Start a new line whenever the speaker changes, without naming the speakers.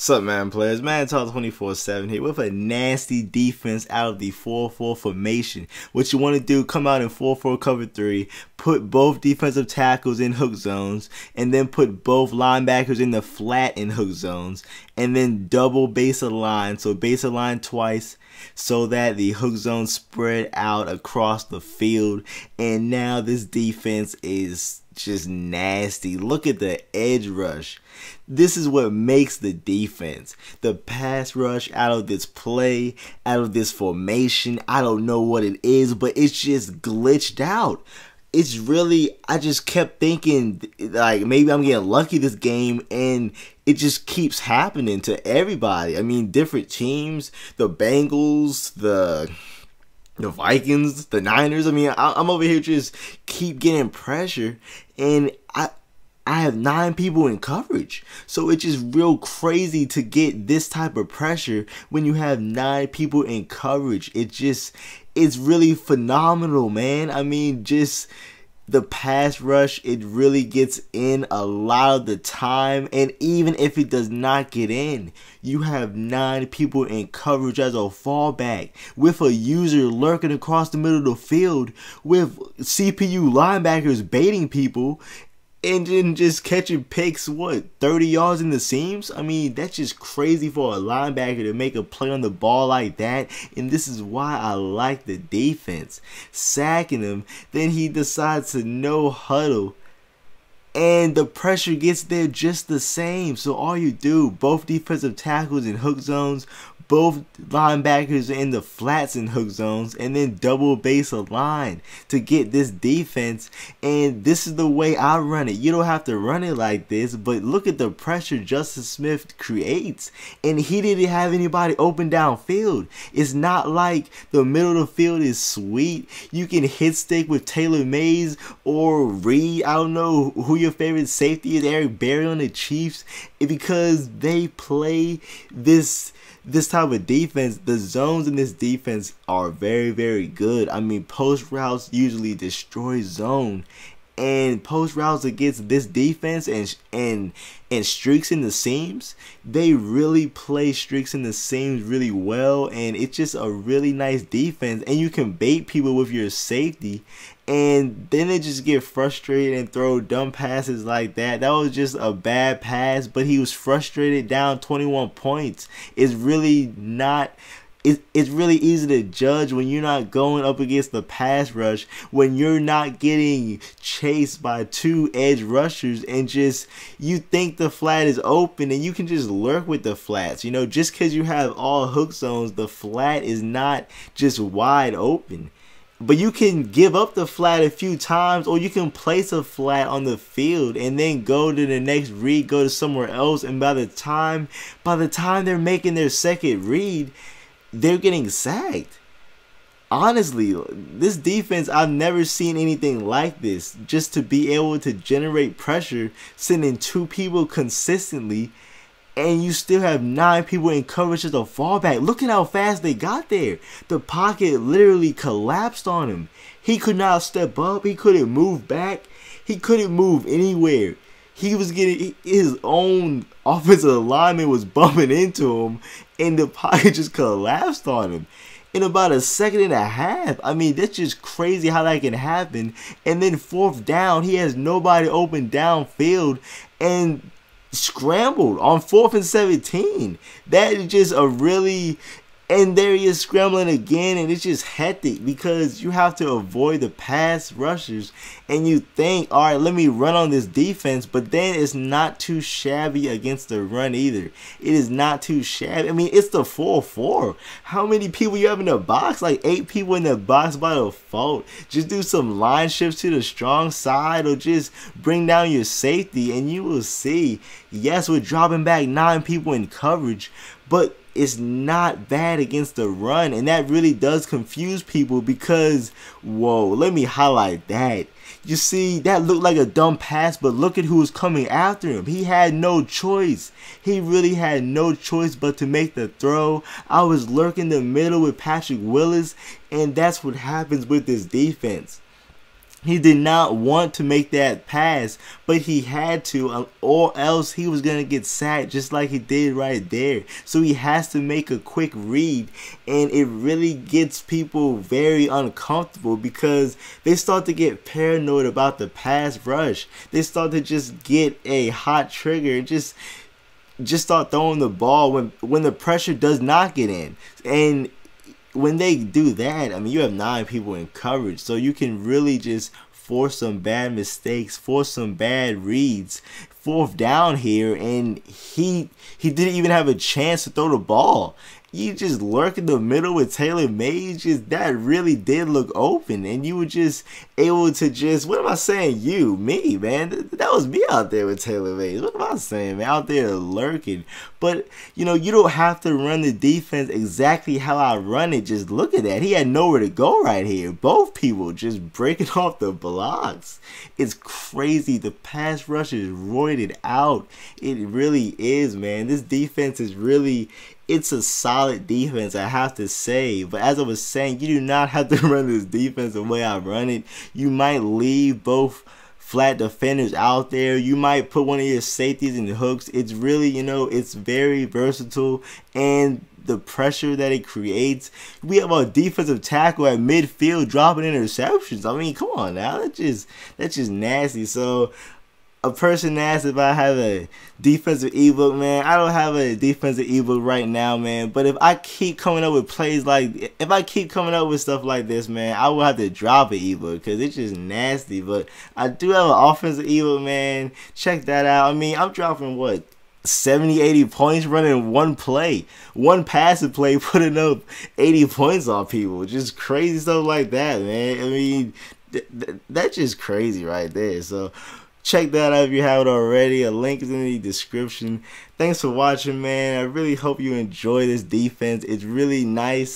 What's up, man, players? Madden Talk 24/7 here with a nasty defense out of the 4-4 formation. What you want to do, come out in 4-4 cover 3, put both defensive tackles in hook zones, and then put both linebackers in the flat in hook zones, and then double base align, so base align twice, so that the hook zones spread out across the field. And now this defense is just nasty. Look at the edge rush. This is what makes the defense. The pass rush out of this play, out of this formation, I don't know what it is, but it's just glitched out. It's really, I just kept thinking, like, maybe I'm getting lucky this game, and it just keeps happening to everybody. I mean, different teams, the Bengals, the Vikings, the Niners. I mean, I'm over here just keep getting pressure, and I have 9 people in coverage. So it's just real crazy to get this type of pressure when you have 9 people in coverage. It's really phenomenal, man. I mean, just the pass rush, it really gets in a lot of the time. And even if it does not get in, you have 9 people in coverage as a fallback, with a user lurking across the middle of the field, with CPU linebackers baiting people, and then just catching picks, 30 yards in the seams? I mean, that's just crazy for a linebacker to make a play on the ball like that. And this is why I like the defense. Sacking him, then he decides to no huddle, and the pressure gets there just the same. So all you do, both defensive tackles in hook zones, both linebackers in the flats in hook zones, and then double base align to get this defense. And this is the way I run it. You don't have to run it like this, but look at the pressure Justice Smith creates. And he didn't have anybody open downfield. It's not like the middle of the field is sweet. You can hit stick with Taylor Mays or Reed. I don't know who your favorite safety is, Eric Berry on the Chiefs, because they play this type of defense. The zones in this defense are very, very good. I mean, post routes usually destroy zone, and post routes against this defense and streaks in the seams, they really play streaks in the seams really well, and it's just a really nice defense. And you can bait people with your safety, and then they just get frustrated and throw dumb passes like that. That was just a bad pass, but he was frustrated, down 21 points. It's really not. It's really easy to judge when you're not going up against the pass rush, when you're not getting chased by 2 edge rushers, and just you think the flat is open and you can just lurk with the flats. You know, just because you have all hook zones, the flat is not just wide open. But you can give up the flat a few times, or you can place a flat on the field and then go to the next read, go to somewhere else, and by the time they're making their second read, they're getting sacked. Honestly, this defense, I've never seen anything like this. Just to be able to generate pressure, sending 2 people consistently, and you still have 9 people in coverage as a fallback. Look at how fast they got there. The pocket literally collapsed on him. He could not step up. He couldn't move back. He couldn't move anywhere. He was getting, his own offensive lineman was bumping into him, and the pocket just collapsed on him in about a second and a half. I mean, that's just crazy how that can happen. And then 4th down, he has nobody open downfield and scrambled on 4th and 17. That is just a really, and there he is scrambling again, and it's just hectic because you have to avoid the pass rushers, and you think, all right, let me run on this defense, but then it's not too shabby against the run either. It is not too shabby. I mean, it's the 4-4. How many people you have in the box? Like 8 people in the box by default. Just do some line shifts to the strong side, or just bring down your safety, and you will see, yes, we're dropping back 9 people in coverage, but it's not bad against the run. And that really does confuse people because, whoa, let me highlight that. You see, that looked like a dumb pass, but look at who was coming after him. He had no choice. He really had no choice but to make the throw. I was lurking in the middle with Patrick Willis, and that's what happens with this defense. He did not want to make that pass, but he had to, or else he was going to get sacked just like he did right there. So he has to make a quick read, and it really gets people very uncomfortable because they start to get paranoid about the pass rush. They start to just get a hot trigger and just start throwing the ball when the pressure does not get in. And when they do that, I mean, you have 9 people in coverage, so you can really just force some bad mistakes, force some bad reads. 4th down here, and he didn't even have a chance to throw the ball. You just lurk in the middle with Taylor Mays. Just that really did look open, and you were just able to just, what am I saying? Me, man. That was me out there with Taylor Mays. What am I saying, man? Out there lurking. But you don't have to run the defense exactly how I run it. Just look at that. He had nowhere to go right here. Both people just breaking off the blocks. It's crazy. The pass rush is roided out. It really is, man. This defense is really, it's a solid defense, I have to say. But as I was saying, you do not have to run this defense the way I run it. You might leave both flat defenders out there. You might put one of your safeties in the hooks. It's really, it's very versatile. And the pressure that it creates. We have a defensive tackle at midfield dropping interceptions. I mean, come on now. That's just nasty. So a person asked if I have a defensive ebook, man. I don't have a defensive ebook right now, man. But if I keep coming up with plays if I keep coming up with stuff like this, man, I will have to drop an ebook because it's just nasty. But I do have an offensive ebook, man. Check that out. I mean, I'm dropping what, 70, 80 points running one play, one passing play, putting up 80 points on people. Just crazy stuff like that, man. I mean, that's just crazy right there. So check that out if you haven't already. A link is in the description. Thanks for watching, man. I really hope you enjoy this defense. It's really nice.